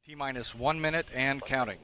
T-minus 1 minute and counting.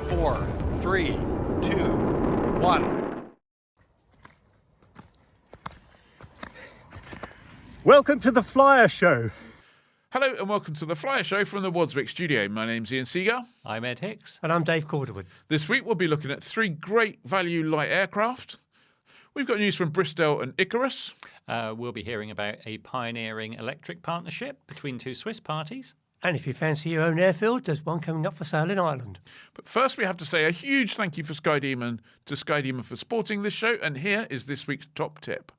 Four, three, two, one. Welcome to the Flyer Show. Hello and welcome to the Flyer Show from the Wadswick studio. My name's Ian Seager. I'm Ed Hicks. And I'm Dave Corderwood. This week we'll be looking at three great value light aircraft. We've got news from Bristell and Icarus. We'll be hearing about a pioneering electric partnership between two Swiss parties. And if you fancy your own airfield, there's one coming up for sale in Ireland. But first we have to say a huge thank you to SkyDemon for supporting this show. And here is this week's top tip.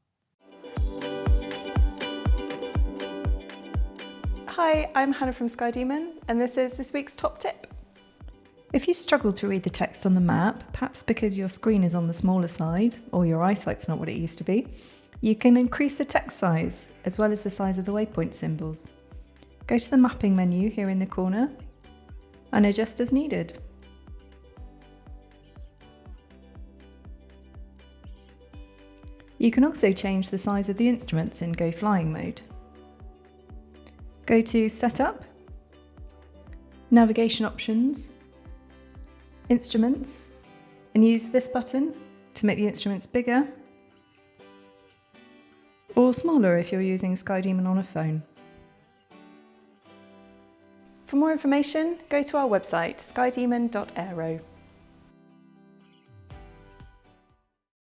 Hi, I'm Hannah from SkyDemon, and this is this week's top tip. If you struggle to read the text on the map, perhaps because your screen is on the smaller side or your eyesight's not what it used to be, you can increase the text size as well as the size of the waypoint symbols. Go to the mapping menu here in the corner and adjust as needed. You can also change the size of the instruments in Go Flying mode. Go to Setup, Navigation Options, Instruments, and use this button to make the instruments bigger or smaller if you're using SkyDemon on a phone. For more information, go to our website, skydemon.aero.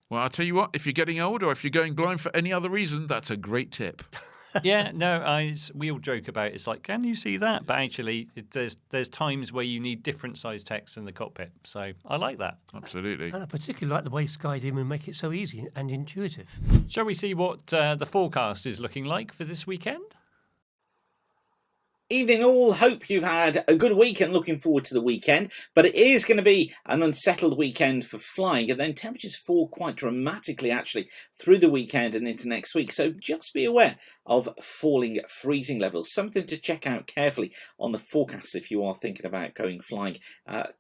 Well, I'll tell you what, if you're getting old or if you're going blind for any other reason, that's a great tip. Yeah, no, we all joke about it's like, can you see that? But actually, there's times where you need different size text in the cockpit. So I like that. Absolutely. And I particularly like the way SkyDemon make it so easy and intuitive. Shall we see what the forecast is looking like for this weekend? Evening all, hope you've had a good week and looking forward to the weekend, but it is going to be an unsettled weekend for flying, and then temperatures fall quite dramatically actually through the weekend and into next week, so just be aware of falling freezing levels. Something to check out carefully on the forecast if you are thinking about going flying,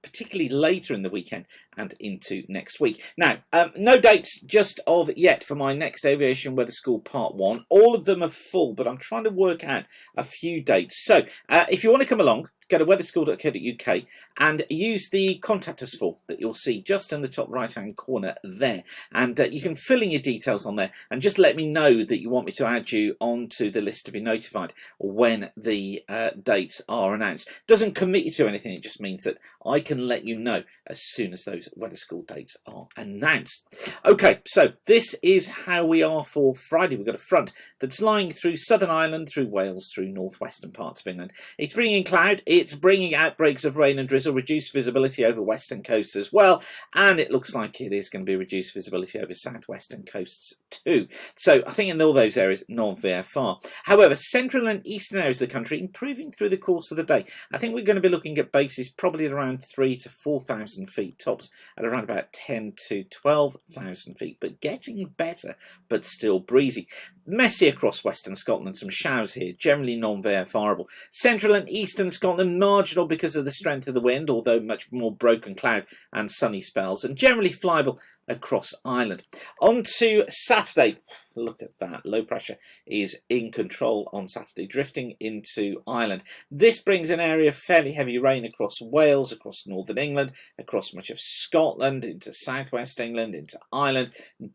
particularly later in the weekend and into next week. Now, no dates just of yet for my next Aviation Weather School Part 1. All of them are full, but I'm trying to work out a few dates. So if you want to come along, go to weatherschool.co.uk and use the contact us form that you'll see just in the top right hand corner there, and you can fill in your details on there and just let me know that you want me to add you onto the list to be notified when the dates are announced. Doesn't commit you to anything, it just means that I can let you know as soon as those weather school dates are announced. Okay, so this is how we are for Friday. We've got a front that's lying through Southern Ireland, through Wales, through northwestern parts of England. It's bringing cloud. It's bringing outbreaks of rain and drizzle, reduced visibility over western coasts as well, and it looks like it is going to be reduced visibility over southwestern coasts too. So I think in all those areas, not very far. However, central and eastern areas of the country improving through the course of the day. I think we're going to be looking at bases probably at around 3,000 to 4,000 feet, tops at around about 10,000 to 12,000 feet, but getting better, but still breezy. Messy across western Scotland, some showers here, generally non-verifiable. Central and eastern Scotland, marginal because of the strength of the wind, although much more broken cloud and sunny spells, and generally flyable across Ireland. On to Saturday. Look at that. Low pressure is in control on Saturday, drifting into Ireland. This brings an area of fairly heavy rain across Wales, across northern England, across much of Scotland, into southwest England, into Ireland.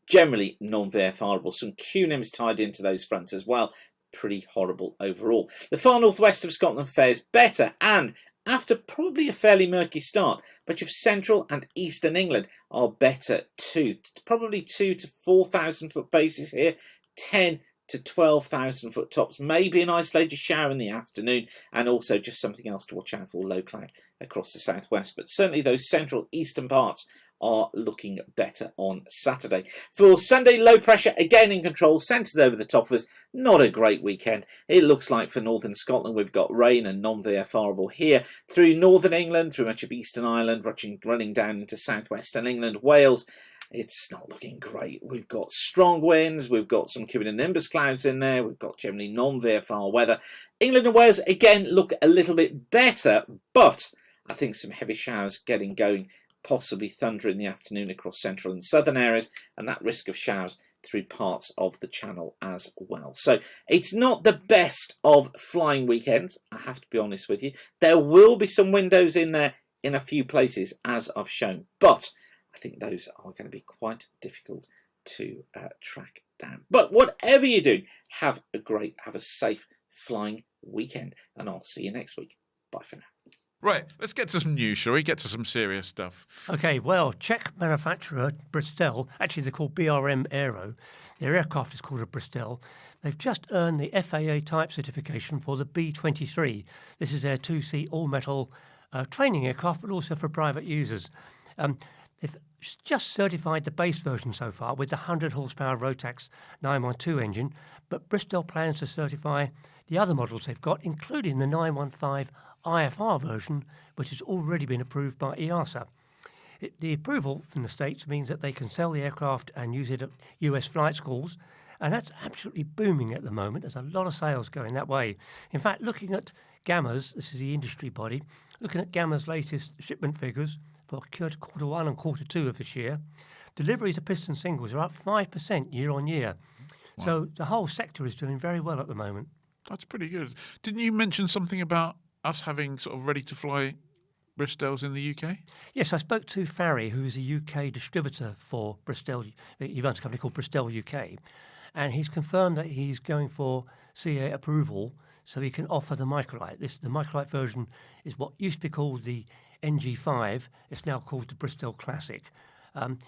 Generally non-verifiable. Some QNIMs tied into those fronts as well. Pretty horrible overall. The far northwest of Scotland fares better, and after probably a fairly murky start. Much of central and eastern England are better too. Probably 2,000 to 4,000 foot bases here, 10 to 12,000 foot tops, maybe an isolated shower in the afternoon, and also just something else to watch out for, low cloud across the southwest. But certainly those central eastern parts are looking better on Saturday. For Sunday, low pressure again in control, centred over the top of us. Not a great weekend. It looks like for northern Scotland we've got rain and non-VFRable here through northern England, through much of eastern Ireland, running down into southwestern England, Wales. It's not looking great. We've got strong winds, we've got some cumulonimbus clouds in there, we've got generally non-VFR weather. England and Wales again look a little bit better, but I think some heavy showers getting going, possibly thunder in the afternoon across central and southern areas, and that risk of showers through parts of the channel as well. So it's not the best of flying weekends, I have to be honest with you. There will be some windows in there in a few places, as I've shown, but I think those are going to be quite difficult to track down. But whatever you do, have a safe flying weekend, and I'll see you next week. Bye for now. Right, let's get to some news, shall we? Get to some serious stuff. Okay, well, Czech manufacturer Bristell, actually they're called BRM Aero, their aircraft is called a Bristell. They've just earned the FAA type certification for the B23. This is their two-seat all-metal training aircraft, but also for private users. They've just certified the base version so far with the 100 horsepower Rotax 912 engine, but Bristell plans to certify the other models they've got, including the 915 IFR version, which has already been approved by EASA. The approval from the States means that they can sell the aircraft and use it at US flight schools, and that's absolutely booming at the moment. There's a lot of sales going that way. In fact, looking at Gamma's, this is the industry body, looking at Gamma's latest shipment figures for quarter one and quarter two of this year, deliveries of piston singles are up 5% year on year. Wow. So the whole sector is doing very well at the moment. That's pretty good. Didn't you mention something about us having sort of ready to fly Bristells in the UK? Yes, I spoke to Farry, who's a UK distributor for Bristell. He runs a company called Bristell UK, and he's confirmed that he's going for CA approval so he can offer the microlight. The microlight version is what used to be called the NG5. It's now called the Bristell Classic.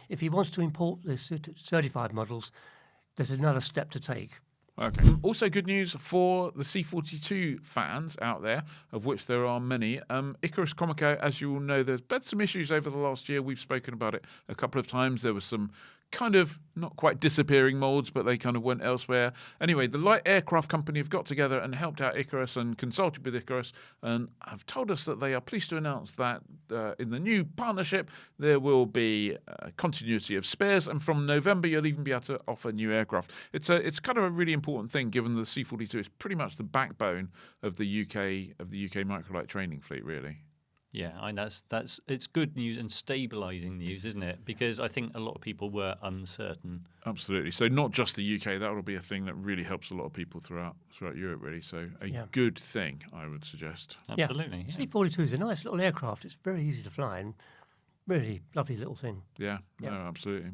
If he wants to import the certified models, there's another step to take. Okay. Also good news for the C-42 fans out there, of which there are many. Icarus Comico, as you all know, there's been some issues over the last year. We've spoken about it a couple of times. There was some kind of not quite disappearing molds, but they kind of went elsewhere. Anyway, the light aircraft company have got together and helped out Icarus and consulted with Icarus and have told us that they are pleased to announce that in the new partnership there will be continuity of spares, and from November you'll even be able to offer new aircraft. It's kind of a really important thing, given the C-42 is pretty much the backbone of the UK microlight training fleet, really. Yeah, that's it's good news and stabilising news, isn't it? Because I think a lot of people were uncertain. Absolutely. So not just the UK, that will be a thing that really helps a lot of people throughout Europe, really. So a good thing, I would suggest. Absolutely. Yeah. C-42 is a nice little aircraft. It's very easy to fly and really lovely little thing. Yeah. No, absolutely.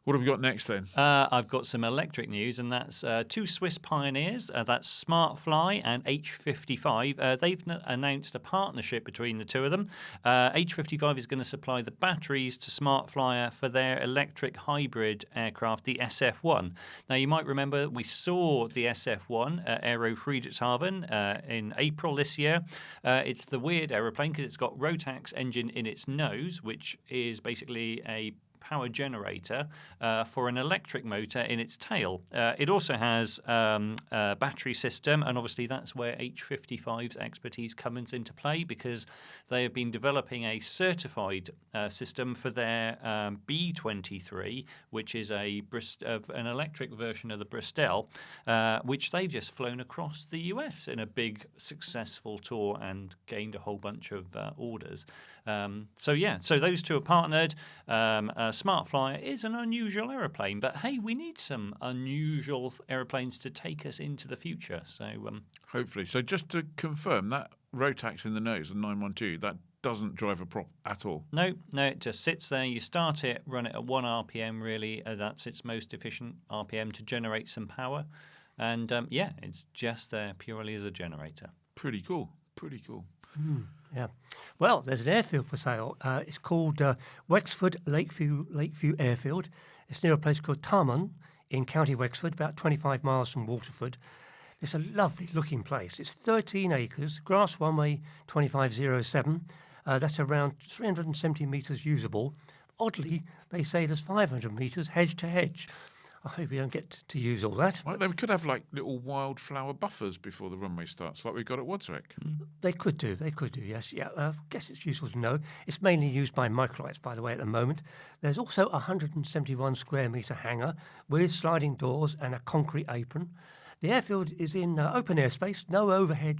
What have we got next then? I've got some electric news, and that's two Swiss pioneers. That's Smartfly and H55. They've announced a partnership between the two of them. H55 is going to supply the batteries to Smartflyer for their electric hybrid aircraft, the SF1. Now, you might remember we saw the SF1 at Aero Friedrichshafen in April this year. It's the weird aeroplane because it's got Rotax engine in its nose, which is basically a power generator for an electric motor in its tail. It also has a battery system, and obviously that's where H55's expertise comes into play, because they have been developing a certified system for their B23, which is an electric version of the Bristell, which they've just flown across the US in a big successful tour and gained a whole bunch of orders. So those two are partnered. Smartflyer is an unusual aeroplane, but hey, we need some unusual aeroplanes to take us into the future. So hopefully. So just to confirm, that Rotax in the nose, the 912, that doesn't drive a prop at all? No, it just sits there. You start it, run it at 1 RPM, really. That's its most efficient RPM to generate some power. And it's just there purely as a generator. Pretty cool. Pretty cool. Yeah. Well, there's an airfield for sale. It's called Wexford Lakeview Airfield. It's near a place called Tarmon in County Wexford, about 25 miles from Waterford. It's a lovely looking place. It's 13 acres, grass runway 2507. That's around 370 metres usable. Oddly, they say there's 500 metres hedge to hedge. I hope we don't get to use all that. Well, they could have like little wildflower buffers before the runway starts, like we've got at Wadswick. They could do, yes. Yeah, I guess it's useful to know. It's mainly used by microlights, by the way, at the moment. There's also a 171 square metre hangar with sliding doors and a concrete apron. The airfield is in open airspace, no overhead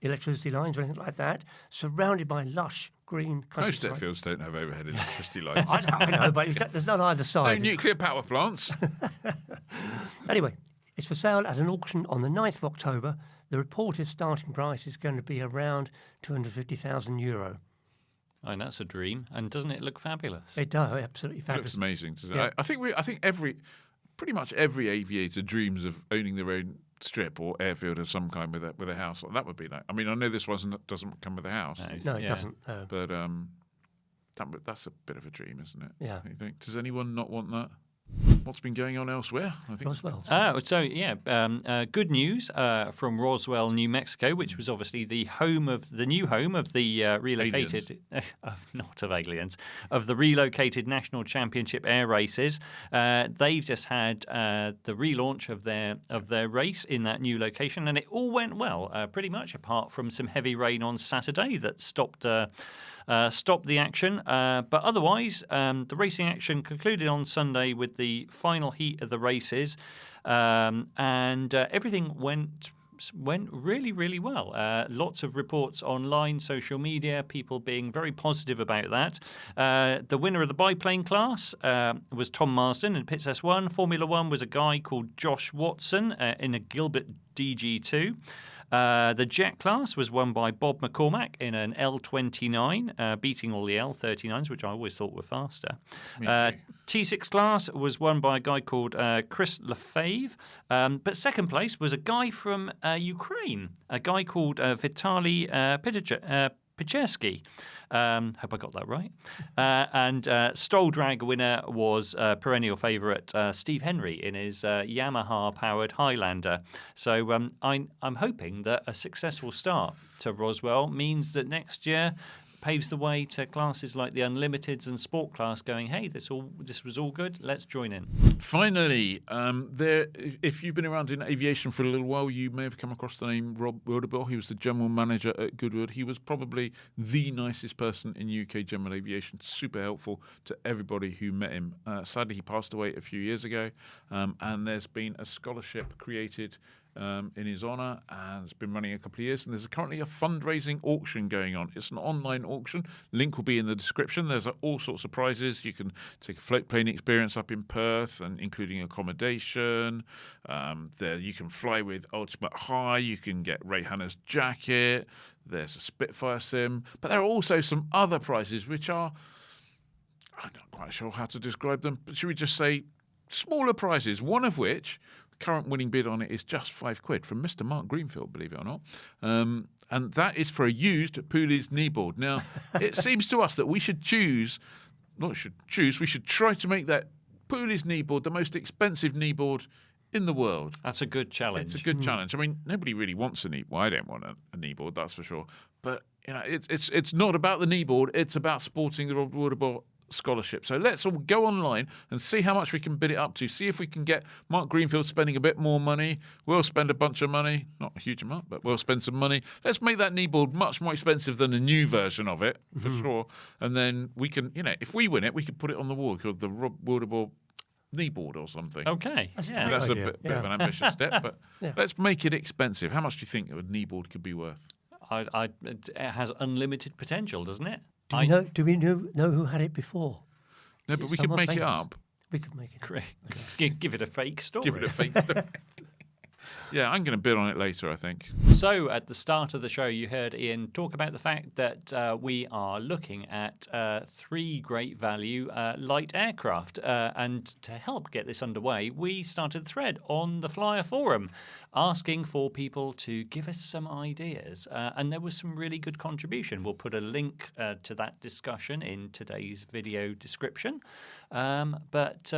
electricity lines or anything like that, surrounded by lush green countryside. Most airfields don't have overhead electricity lines. I know, but there's none either No side. nuclear power plants. Anyway, it's for sale at an auction on the 9th of October. The reported starting price is going to be around €250,000. And that's a dream. And doesn't it look fabulous? It does, absolutely It fabulous. looks amazing. Doesn't it? Yeah. I think pretty much every aviator dreams of owning their own strip or airfield of some kind with a house. That would be that. I mean, I know this doesn't come with a house, No, it Yeah. doesn't. but that's a bit of a dream, isn't it? Yeah. Don't you think? Does anyone not want that? What's been going on elsewhere? I think Roswell. Good news from Roswell, New Mexico, which was obviously the new home of the relocated, not of aliens, of the relocated National Championship Air Races. They've just had the relaunch of their race in that new location, and it all went well, pretty much, apart from some heavy rain on Saturday that stopped the action. But otherwise, the racing action concluded on Sunday with the final heat of the races, and everything went really, really well. Lots of reports online, social media, people being very positive about that. The winner of the biplane class was Tom Marsden in Pitts S1. Formula One was a guy called Josh Watson in a Gilbert DG2. The jet class was won by Bob McCormack in an L29, beating all the L39s, which I always thought were faster. T6 class was won by a guy called Chris Lefebvre, but second place was a guy from Ukraine, a guy called Vitaly Pichersky. Hope I got that right. And Stoll Drag winner was perennial favourite Steve Henry in his Yamaha-powered Highlander. So I'm hoping that a successful start to Roswell means that next year paves the way to classes like the Unlimiteds and Sport class going, hey, this was all good, let's join in. Finally, if you've been around in aviation for a little while, you may have come across the name Rob Wilderbell. He was the general manager at Goodwood. He was probably the nicest person in UK general aviation, super helpful to everybody who met him. Sadly, he passed away a few years ago, and there's been a scholarship created in his honour, and it's been running a couple of years, and there's currently a fundraising auction going on. It's an online auction. Link will be in the description. There's all sorts of prizes. You can take a float plane experience up in Perth, and including accommodation. There you can fly with Ultimate High. You can get Ray Hanna's jacket. There's a Spitfire sim, but there are also some other prizes which are, I'm not quite sure how to describe them, but should we just say smaller prizes, one of which current winning bid on it is just £5 from Mr. Mark Greenfield, believe it or not. And that is for a used Pooley's kneeboard. Now, it seems to us that we should we should try to make that Pooley's kneeboard the most expensive kneeboard in the world. That's a good challenge. It's a good challenge. I mean, nobody really wants a kneeboard. Well, I don't want a kneeboard, that's for sure. But you know, it's not about the kneeboard. It's about supporting the Rob Wilderbell scholarship. So let's all go online and see how much we can bid it up to. See if we can get Mark Greenfield spending a bit more money. We'll spend a bunch of money, not a huge amount, but we'll spend some money. Let's make that kneeboard much more expensive than a new version of it, for sure. And then we can, if we win it, we could put it on the wall called the Rob Wilderbell kneeboard or something. Okay. That's a Yeah. great That's idea. a bit of an ambitious step, but Yeah. let's make it expensive. How much do you think a kneeboard could be worth? It has unlimited potential, doesn't it? Do we know who had it before? No, Is but it we could someone make it famous? up. We could make it. Great. Give it a fake story. Give it a fake. Yeah, I'm going to bid on it later, I think. So, at the start of the show, you heard Ian talk about the fact that we are looking at 3 great value light aircraft. And to help get this underway, we started a thread on the Flyer Forum asking for people to give us some ideas. And there was some really good contribution. We'll put a link to that discussion in today's video description. But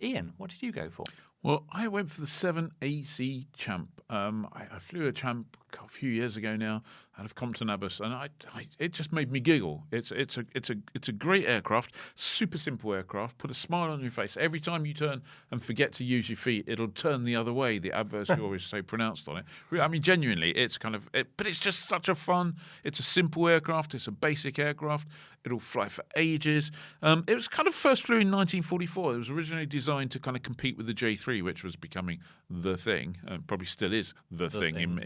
Ian, what did you go for? Well, I went for the 7AC Champ. I flew a Champ a few years ago now out of Compton Abbas, and it just made me giggle. It's a great aircraft, super simple aircraft. Put a smile on your face every time you turn and forget to use your feet. It'll turn the other way. The adversarial is so pronounced on it. I mean, genuinely, it's but it's just such a fun. It's a simple aircraft. It's a basic aircraft. It'll fly for ages. It was kind of first flew in 1944. It was originally designed to kind of compete with the J3, which was becoming the thing. Probably still is the thing in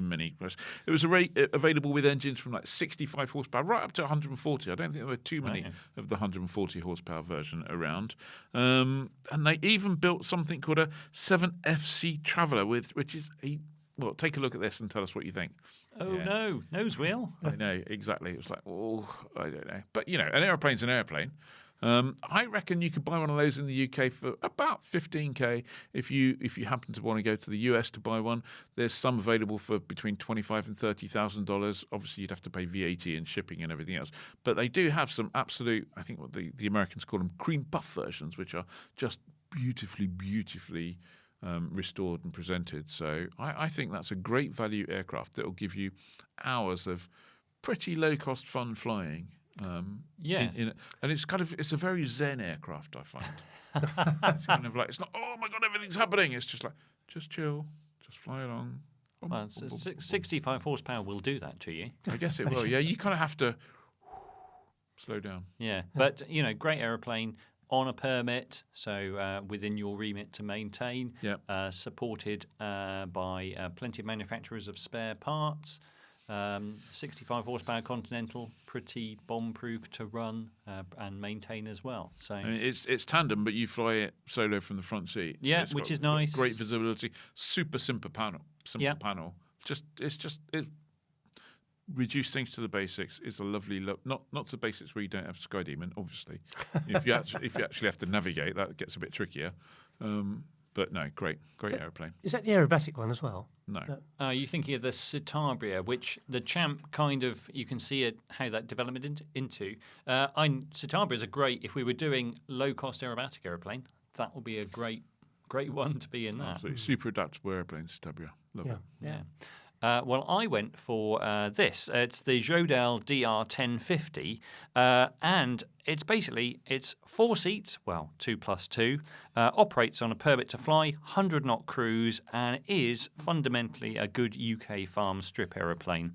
many ways. It was available with engines from like 65 horsepower right up to 140. I don't think there were too many of the 140 horsepower version around. And they even built something called a 7FC Traveller, which is well, take a look at this and tell us what you think. Oh, no. Nose wheel. I know, exactly. It was like, I don't know. But, an aeroplane's an airplane. I reckon you could buy one of those in the UK for about 15k. If you happen to want to go to the US to buy one, there's some available for between $25,000 and $30,000. Obviously, you'd have to pay VAT and shipping and everything else. But they do have some absolute, I think what the Americans call them cream puff versions, which are just beautifully restored and presented. So I think that's a great value aircraft that will give you hours of pretty low cost fun flying. And it's a very zen aircraft, I find. It's kind of like, it's not, oh my God, everything's happening. It's just like, just chill, just fly along. Well, 65 horsepower will do that to you. I guess it will. Yeah, you kind of have to slow down. Yeah, but great aeroplane on a permit, so within your remit to maintain. Yeah. Supported by plenty of manufacturers of spare parts. 65 horsepower Continental, pretty bomb-proof to run and maintain as well. So I mean, it's tandem, but you fly it solo from the front seat. Yeah, which is nice. Great visibility, super simple panel. It reduce things to the basics. It's a lovely look. Not to the basics where you don't have SkyDemon, obviously. if you actually have to navigate, that gets a bit trickier. But no, great aeroplane. Is that the aerobatic one as well? No. You're thinking of the Citabria, which the Champ kind of, you can see it how that developed into. Citabria is a great, if we were doing low-cost aerobatic aeroplane, that would be a great one to be in that. Absolutely. Super adaptable airplane, Citabria. Love it. Yeah. Well, I went for this. It's the Jodel DR1050, and it's 4 seats, 2 plus 2, operates on a permit to fly, 100-knot cruise, and is fundamentally a good UK farm strip aeroplane.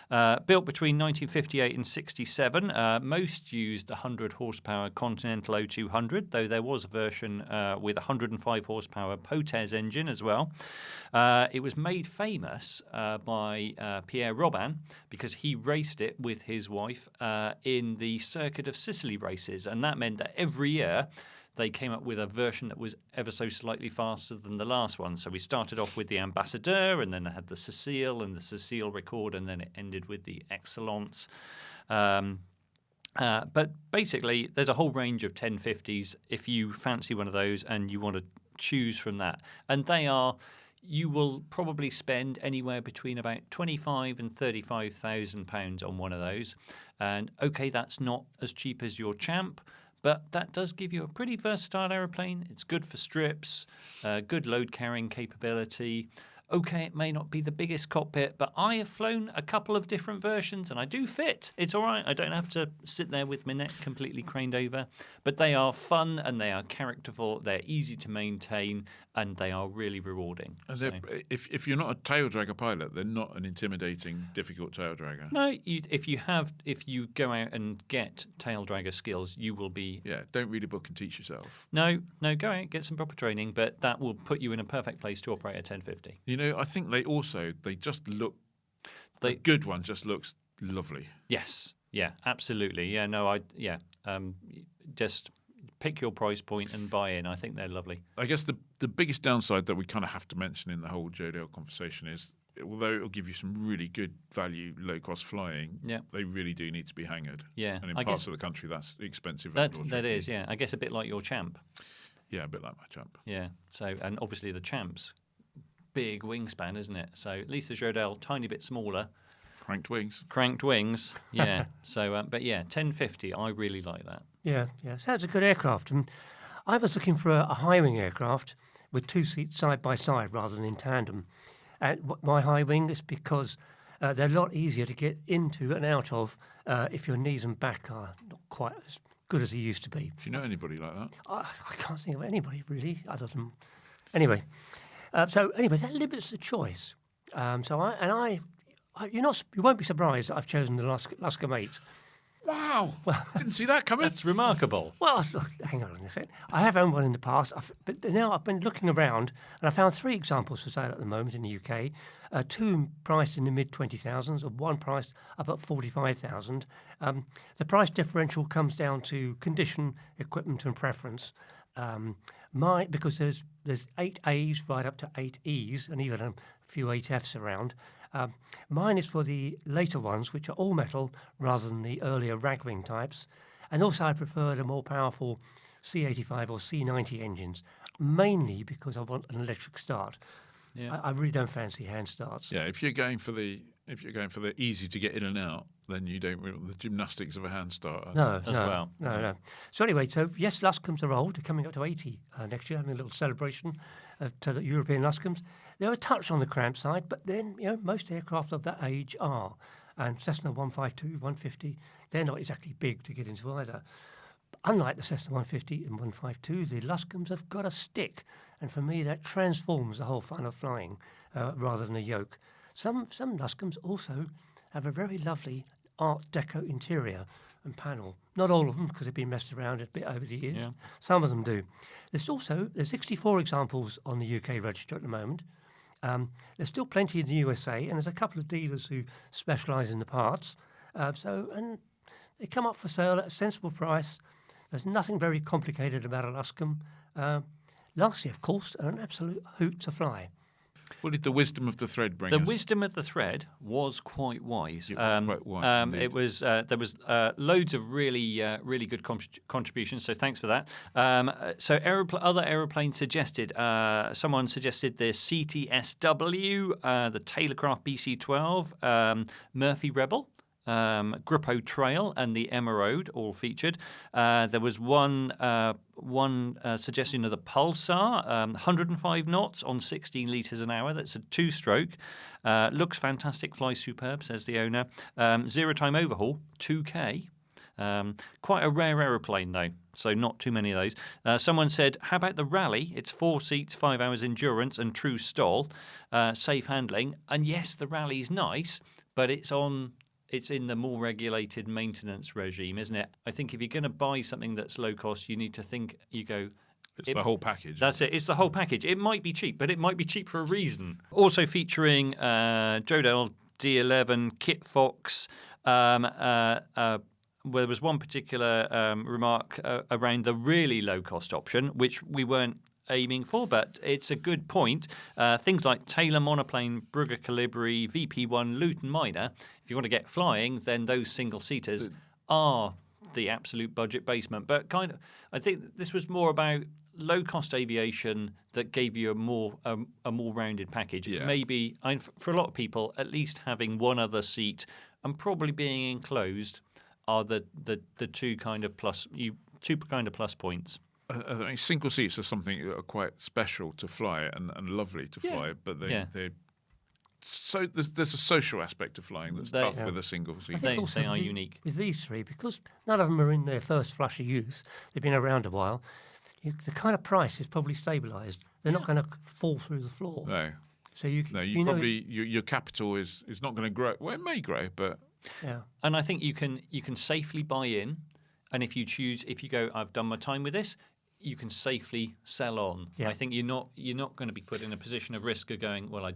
Built between 1958 and 67, most used 100 horsepower Continental 0200, though there was a version with 105 horsepower Potez engine as well. It was made famous by Pierre Robin because he raced it with his wife in the Circuit of Sicily races, and that meant that every year they came up with a version that was ever so slightly faster than the last one. So we started off with the Ambassadeur, and then I had the Cecile and the Cecile record, and then it ended with the Excellence. But basically, there's a whole range of 1050s if you fancy one of those and you want to choose from that. And you will probably spend anywhere between about £25,000 and £35,000 on one of those. And okay, that's not as cheap as your Champ, but that does give you a pretty versatile aeroplane. It's good for strips, good load carrying capability. Okay, it may not be the biggest cockpit, but I have flown a couple of different versions and I do fit. It's all right. I don't have to sit there with my neck completely craned over. But they are fun and they are characterful. They're easy to maintain and they are really rewarding. So, if you're not a tail dragger pilot, they're not an intimidating, difficult tail dragger. No, if you go out and get tail dragger skills, you will be... Yeah, don't read a book and teach yourself. No, go out, get some proper training, but that will put you in a perfect place to operate a 1050. I think they just look... The good one just looks lovely. Yes. Yeah, absolutely. Yeah, no, just pick your price point and buy in. I think they're lovely. I guess the biggest downside that we kind of have to mention in the whole Jodel conversation is, although it'll give you some really good value, low-cost flying, they really do need to be hangared. Yeah, and in I parts guess of the country, that's expensive. that is, yeah. I guess a bit like your Champ. Yeah, a bit like my Champ. Yeah. So, and obviously the Champ's big wingspan, isn't it? So at least the Jodel, tiny bit smaller. Cranked wings. Yeah. So, but yeah, 1050. I really like that. Yeah. So it's a good aircraft. And I was looking for a high wing aircraft with 2 seats side by side rather than in tandem. And my high wing is because they're a lot easier to get into and out of if your knees and back are not quite as good as they used to be. Do you know anybody like that? I can't think of anybody really other than... Anyway, that limits the choice. You won't be surprised that I've chosen the Luscombe 8. Wow! Didn't see that coming. That's remarkable. Well, look, hang on a second. I have owned one in the past, but now I've been looking around and I found 3 examples for sale at the moment in the UK. 2 priced in the mid-20,000s and 1 priced up at 45,000. The price differential comes down to condition, equipment and preference. Because there's 8 A's right up to 8 E's and even a few 8 F's around. Mine is for the later ones, which are all metal rather than the earlier ragwing types. And also I prefer the more powerful C85 or C90 engines, mainly because I want an electric start. Yeah. I really don't fancy hand starts. Yeah, if you're going for the easy to get in and out, then you don't want the gymnastics of a hand starter. No. So anyway, yes, Luscombes are old. They're coming up to 80 next year, having a little celebration to the European Luscombes. They're a touch on the cramped side, but then most aircraft of that age are. And Cessna 152, 150, they're not exactly big to get into either. Unlike the Cessna 150 and 152, the Luscombes have got a stick, and for me that transforms the whole fun of flying rather than a yoke. Some Luscombes also have a very lovely Art Deco interior and panel. Not all of them, because they've been messed around a bit over the years. Yeah. Some of them do. There's 64 examples on the UK register at the moment. There's still plenty in the USA, and there's a couple of dealers who specialise in the parts. And they come up for sale at a sensible price. There's nothing very complicated about a Luscombe. Lastly, of course, an absolute hoot to fly. What did the wisdom of the thread bring us? The wisdom of the thread was quite wise. It was quite wise. It was there was loads of really good contributions. So thanks for that. Other aeroplanes suggested. Someone suggested the CTSW, the Taylorcraft BC-12, Murphy Rebel. Grippo Trail and the Emerald all featured. There was one suggestion of the Pulsar, 105 knots on 16 litres an hour. That's a 2-stroke. Looks fantastic, flies superb, says the owner. 0 time overhaul, 2K. Quite a rare aeroplane though, so not too many of those. Someone said, how about the Rally? It's 4 seats, 5 hours endurance and true stall, safe handling. And yes, the Rally's nice, but it's in the more regulated maintenance regime, isn't it? I think if you're going to buy something that's low cost, you need to think, It's the whole package. That's it. It's the whole package. It might be cheap, but it might be cheap for a reason. Also featuring Jodel D11, Kit Fox. There was one particular remark around the really low-cost option, which we weren't aiming for, but it's a good point. Things like Taylor Monoplane, Brugger Calibri, VP1, Luton Minor. If you want to get flying, then those single-seaters are the absolute budget basement. But I think this was more about low-cost aviation that gave you a more rounded package. Yeah. Maybe, for a lot of people, at least having one other seat and probably being enclosed are the two kind of plus points. I think single seats are something that are quite special to fly and lovely to fly, but so there's a social aspect to flying that's tough with a single seat. They are unique. With these 3, because none of them are in their first flush of youth, they've been around a while, the kind of price is probably stabilised. They're not going to fall through the floor. No. So your capital is not going to grow. Well, it may grow, but and I think you can safely buy in, and if you go, I've done my time with this. you can safely sell on. Yeah. I think you're not going to be put in a position of risk of going, well, I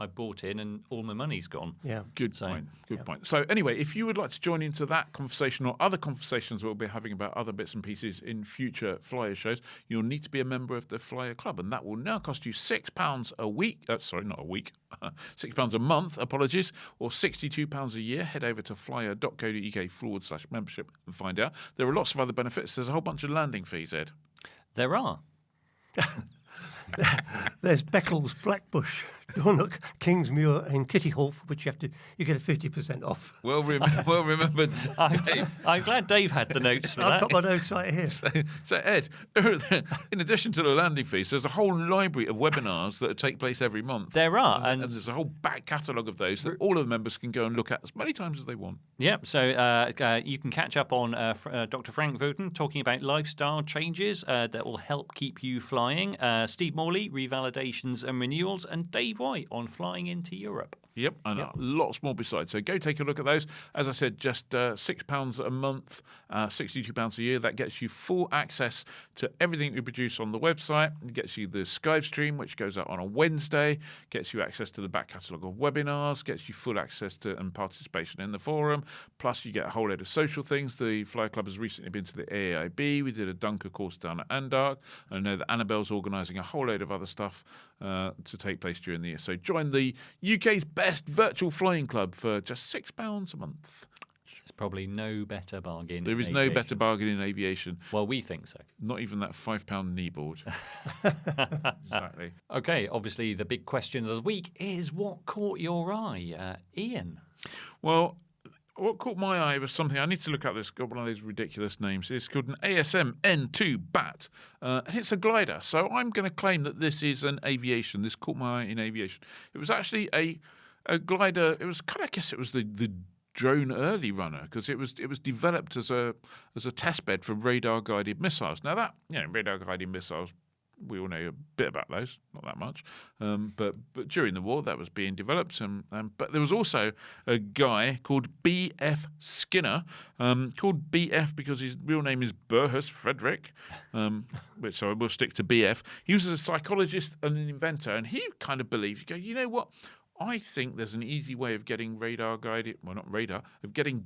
bought in and all my money's gone. Yeah. Good point. Good point. So anyway, if you would like to join into that conversation or other conversations we'll be having about other bits and pieces in future Flyer shows, you'll need to be a member of the Flyer Club, and that will now cost you £6 a week. Sorry, not a week. £6 a month, apologies, or £62 a year. Head over to flyer.co.uk/membership and find out. There are lots of other benefits. There's a whole bunch of landing fees, Ed. There are. There's Beccles, Blackbush, Dornock, Kingsmuir, and Kitty Hall, for which you get a 50% off. Well remembered, Dave. I'm glad Dave had the notes for I've that. got my notes right here. So Ed, in addition to the landing fees, there's a whole library of webinars that take place every month. There are, and there's a whole back catalogue of those that all of the members can go and look at as many times as they want. Yep, so you can catch up on Dr. Frank Voten talking about lifestyle changes that will help keep you flying. Steve Morley, revalidations and renewals, and Dave White on flying into Europe. Yep, and lots more besides. So go take a look at those. As I said, just £6 a month, £62 a year. That gets you full access to everything we produce on the website. It gets you the Skype stream, which goes out on a Wednesday. Gets you access to the back catalogue of webinars. Gets you full access to and participation in the forum. Plus, you get a whole load of social things. The Flyer Club has recently been to the AAIB. We did a Dunker course down at Andark. I know that Annabelle's organising a whole load of other stuff to take place during the year. So join the UK's best virtual flying club for just £6 a month. There's probably no better bargain. There is no better bargain in aviation. Well, we think so. Not even that £5 kneeboard. Exactly. Okay, obviously the big question of the week is what caught your eye? Ian? Well, what caught my eye was something, I need to look up this, got one of those ridiculous names. It's called an ASM N2 BAT, and it's a glider. So I'm going to claim that this is an aviation. This caught my eye in aviation. It was actually a glider. It was kind of, I guess it was the drone early runner, because it was developed as a test bed for radar guided missiles. Now that, radar guided missiles, we all know a bit about those, not that much. But during the war, that was being developed. But there was also a guy called B.F. Skinner, called B.F. because his real name is Burhus Frederick, which so I will stick to B.F. He was a psychologist and an inventor, and he kind of believed, you know what? I think there's an easy way of getting getting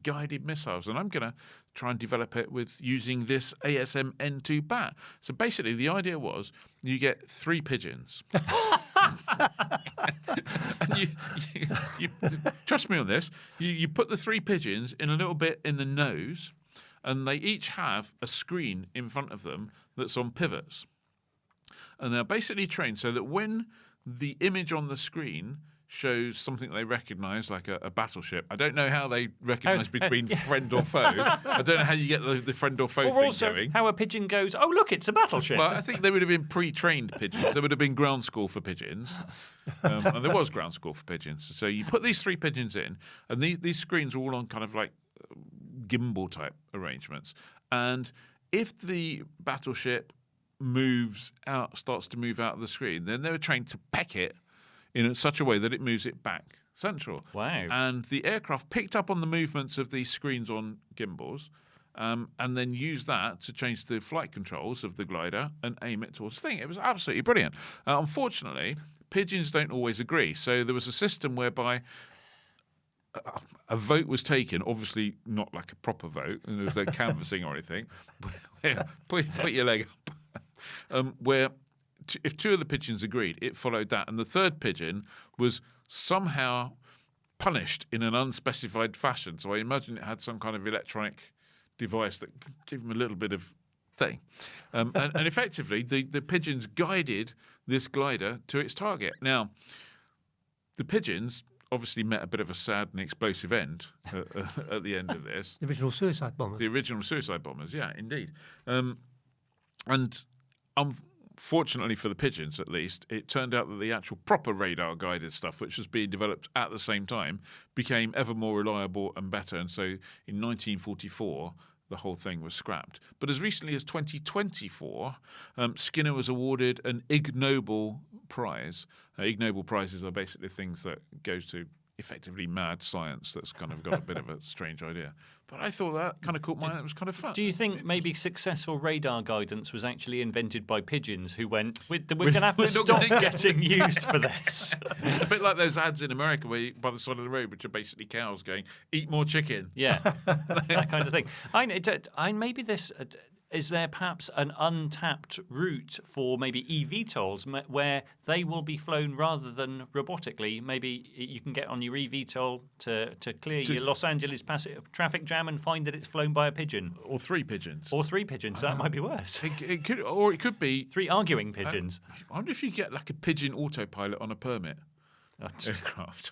guided missiles, and I'm going to try and develop it with using this ASM N2 BAT. So basically, the idea was you get 3 pigeons. And you trust me on this, you put the 3 pigeons in a little bit in the nose, and they each have a screen in front of them that's on pivots. And they're basically trained so that when the image on the screen shows something they recognise, like a battleship. I don't know how they recognise between friend or foe. I don't know how you get the friend or foe thing also going. How a pigeon goes, oh, look, it's a battleship. Well, I think they would have been pre-trained pigeons. There would have been ground school for pigeons. And there was ground school for pigeons. So you put these 3 pigeons in, and these screens are all on kind of like gimbal-type arrangements. And if the battleship starts to move out of the screen, then they were trained to peck it in such a way that it moves it back central. Wow. And the aircraft picked up on the movements of these screens on gimbals, and then used that to change the flight controls of the glider and aim it towards the thing. It was absolutely brilliant. Unfortunately, pigeons don't always agree. So there was a system whereby a vote was taken, obviously not like a proper vote, and there was no canvassing or anything, where, put your leg up, where if 2 of the pigeons agreed, it followed that. And the 3rd pigeon was somehow punished in an unspecified fashion. So I imagine it had some kind of electronic device that gave him a little bit of thing. And effectively, the pigeons guided this glider to its target. Now, the pigeons obviously met a bit of a sad and explosive end at the end of this. The original suicide bombers. The original suicide bombers, yeah, indeed. Fortunately for the pigeons, at least, it turned out that the actual proper radar-guided stuff, which was being developed at the same time, became ever more reliable and better. And so in 1944, the whole thing was scrapped. But as recently as 2024, Skinner was awarded an Ig Nobel Prize. Ig Nobel Prizes are basically things that goes to effectively mad science that's kind of got a bit of a strange idea. But I thought that kind of caught my eye. It was kind of fun. Do you think maybe successful radar guidance was actually invented by pigeons who went, we're going to have to stop getting used for this? It's a bit like those ads in America where you, by the side of the road, which are basically cows going, eat more chicken. Yeah, that kind of thing. Maybe this... Is there perhaps an untapped route for maybe eVTOLs where they will be flown rather than robotically? Maybe you can get on your eVTOL to clear your Los Angeles traffic jam and find that it's flown by a pigeon. Or 3 pigeons. Or 3 pigeons. That might be worse. It could be 3 arguing pigeons. I wonder if you get like a pigeon autopilot on a permit aircraft.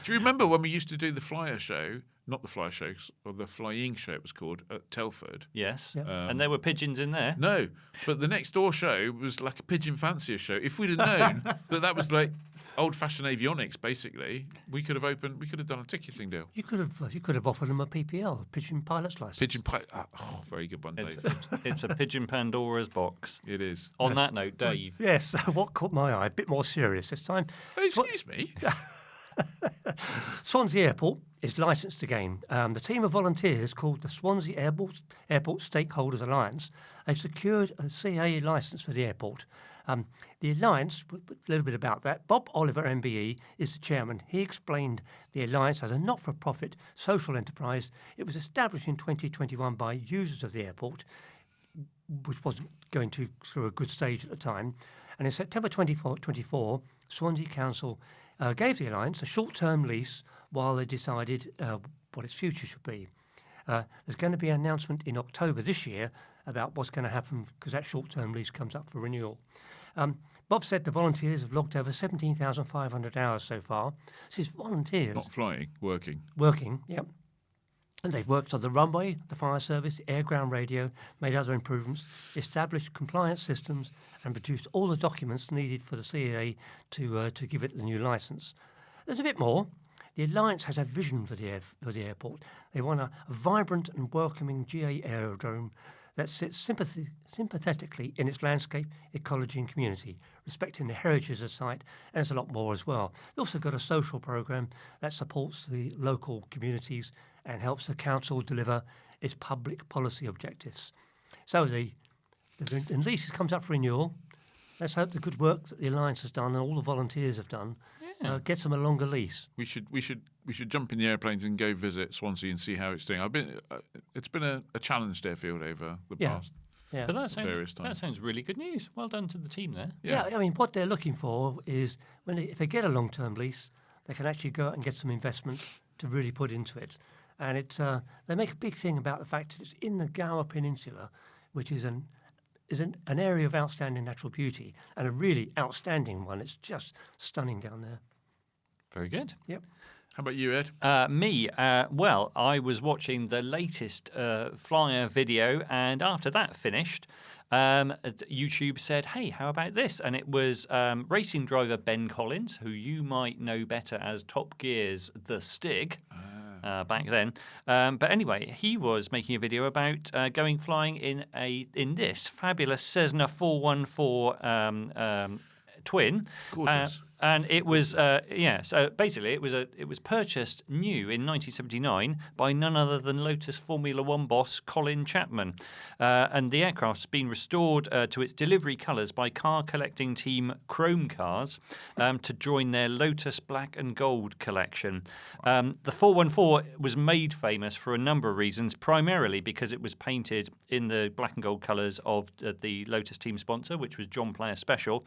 Do you remember when we used to do the flyer show? Not the flyer show, or the flying show it was called, at Telford. Yes. Yep. And there were pigeons in there. No, but the next door show was like a pigeon fancier show. If we'd have known that was like old-fashioned avionics, basically, we could have done a ticketing deal. You could have offered them a PPL, a pigeon pilot's license. Pigeon pilot. Oh, very good one, Dave. It's a pigeon Pandora's box. It is. On that note, Dave. Yes, what caught my eye, a bit more serious this time. Oh, excuse me. Swansea Airport is licensed again. The team of volunteers called the Swansea Airport Stakeholders Alliance. They've secured a CAA licence for the airport. The alliance, a little bit about that. Bob Oliver, MBE, is the chairman. He explained the alliance as a not-for-profit social enterprise. It was established in 2021 by users of the airport, which wasn't going through a good stage at the time. And in September 2024, Swansea Council gave the alliance a short-term lease while they decided what its future should be. There's going to be an announcement in October this year about what's going to happen because that short-term lease comes up for renewal. Bob said the volunteers have logged over 17,500 hours so far. This is volunteers. Not flying, working. Working, yep. And they've worked on the runway, the fire service, the air-ground radio, made other improvements, established compliance systems, and produced all the documents needed for the CAA to give it the new licence. There's a bit more. The Alliance has a vision for the airport. They want a vibrant and welcoming GA aerodrome that sits sympathetically in its landscape, ecology and community, respecting the heritage of the site, and there's a lot more as well. They've also got a social programme that supports the local communities and helps the council deliver its public policy objectives. So the lease comes up for renewal. Let's hope the good work that the Alliance has done and all the volunteers have done gets them a longer lease. We should jump in the airplanes and go visit Swansea and see how it's doing. It's been a challenged airfield over the past. Yeah. But various times. that sounds really good news. Well done to the team there. Yeah, I mean, what they're looking for is if they get a long-term lease, they can actually go out and get some investment to really put into it. And they make a big thing about the fact that it's in the Gower Peninsula, which is an area of outstanding natural beauty and a really outstanding one. It's just stunning down there. Very good. Yep. How about you, Ed? Well, I was watching the latest flyer video, and after that finished, YouTube said, hey, how about this? And it was racing driver Ben Collins, who you might know better as Top Gear's The Stig. Back then, but anyway, he was making a video about going flying in this fabulous Cessna 414 twin. Gorgeous. And it was, so basically it was purchased new in 1979 by none other than Lotus Formula One boss Colin Chapman. And the aircraft's been restored to its delivery colours by car collecting team Chrome Cars to join their Lotus Black and Gold collection. The 414 was made famous for a number of reasons, primarily because it was painted in the black and gold colours of the Lotus team sponsor, which was John Player Special,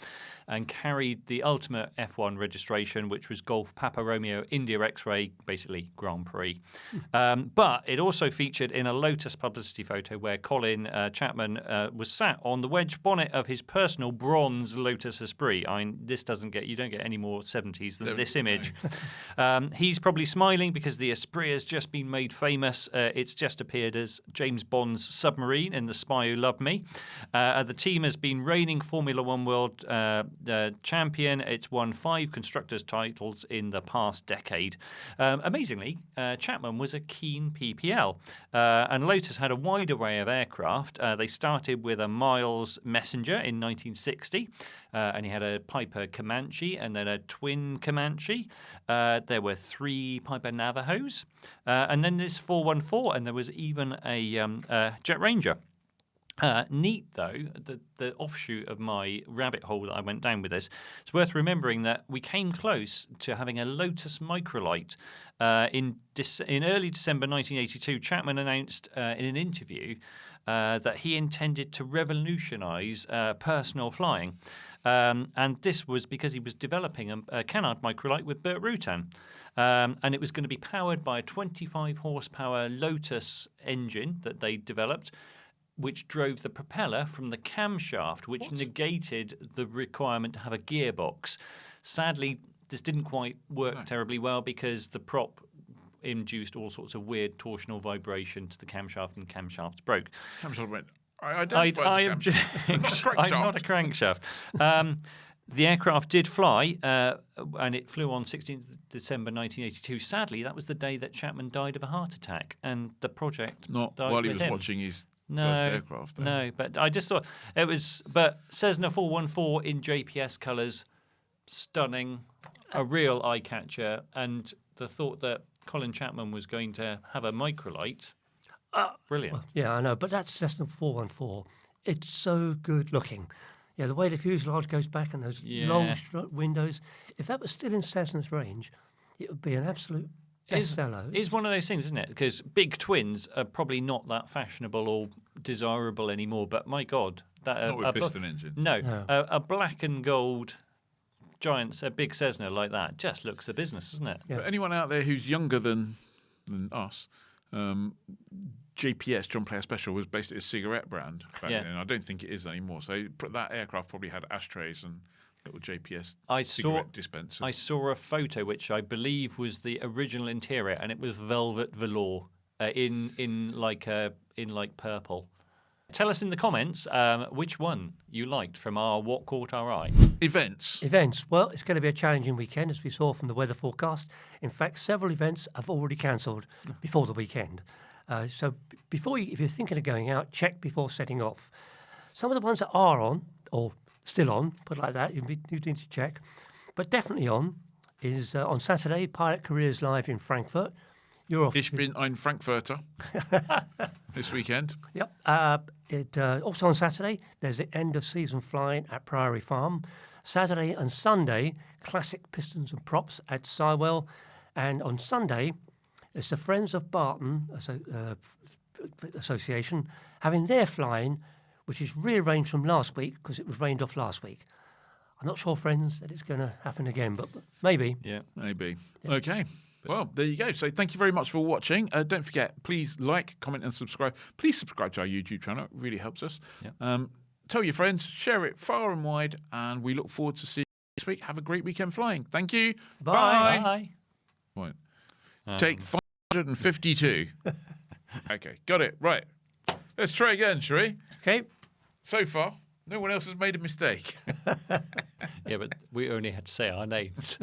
and carried the ultimate F1 registration, which was Golf Papa Romeo India X-Ray, basically Grand Prix. But it also featured in a Lotus publicity photo where Colin Chapman was sat on the wedge bonnet of his personal bronze Lotus Esprit. You don't get any more 70s than this image. He's probably smiling because the Esprit has just been made famous. It's just appeared as James Bond's submarine in The Spy Who Loved Me. The team has been reigning Formula One World champion. It's won won 5 constructors' titles in the past decade. Amazingly, Chapman was a keen PPL, and Lotus had a wide array of aircraft. They started with a Miles Messenger in 1960, and he had a Piper Comanche and then a twin Comanche. There were 3 Piper Navajos, and then this 414, and there was even a Jet Ranger. Neat, though, the offshoot of my rabbit hole that I went down with this, it's worth remembering that we came close to having a Lotus microlight. In early December 1982, Chapman announced in an interview that he intended to revolutionise personal flying. And this was because he was developing a canard microlight with Burt Rutan. And it was going to be powered by a 25 horsepower Lotus engine that they developed, which drove the propeller from the camshaft, which negated the requirement to have a gearbox. Sadly, this didn't quite work terribly well because the prop induced all sorts of weird torsional vibration to the camshaft, and camshafts broke. Camshaft went, I object. I'm not a crankshaft. The aircraft did fly, and it flew on 16th December 1982. Sadly, that was the day that Chapman died of a heart attack, and the project not died while he with was him. watching his No, first aircraft. no, but I just thought it was. But Cessna 414 in JPS colours, stunning, a real eye catcher, and the thought that Colin Chapman was going to have a microlight, brilliant. Well, yeah, I know, but that's Cessna 414. It's so good looking. Yeah, the way the fuselage goes back and those long windows. If that was still in Cessna's range, it would be an absolute bestseller. It's one of those things, isn't it? Because big twins are probably not that fashionable or desirable anymore. But my God, that Not with piston engine. No, a black and gold giant, a big Cessna like that, just looks the business, doesn't it? Yeah. But anyone out there who's younger than us, JPS, John Player Special, was basically a cigarette brand back then. I don't think it is anymore. So that aircraft probably had ashtrays and little JPS cigarette dispensers. I saw a photo which I believe was the original interior, and it was velvet velour in like purple. Tell us in the comments which one you liked from our What Caught Our Eye. Events. Well, it's going to be a challenging weekend, as we saw from the weather forecast. In fact, several events have already cancelled before the weekend. So if you're thinking of going out, check before setting off. Some of the ones that are on, or still on, put it like that, you need to check. But definitely on is on Saturday, Pilot Careers Live in Frankfurt. You're off. Ich bin ein Frankfurter this weekend. Yep. Also on Saturday, there's the end of season flying at Priory Farm. Saturday and Sunday, classic pistons and props at Sywell. And on Sunday, it's the Friends of Barton Association having their flying, which is rearranged from last week because it was rained off last week. I'm not sure, friends, that it's going to happen again, but maybe. Yeah, maybe. Yeah. Okay. Well, there you go. So thank you very much for watching. Don't forget, please like, comment and subscribe. Please subscribe to our YouTube channel. It really helps us. Yeah. Tell your friends, share it far and wide, and we look forward to seeing you next week. Have a great weekend flying. Thank you. Bye. Right. Take 552. Okay, got it. Right. Let's try again, shall we? Okay. So far, no one else has made a mistake. Yeah, but we only had to say our names.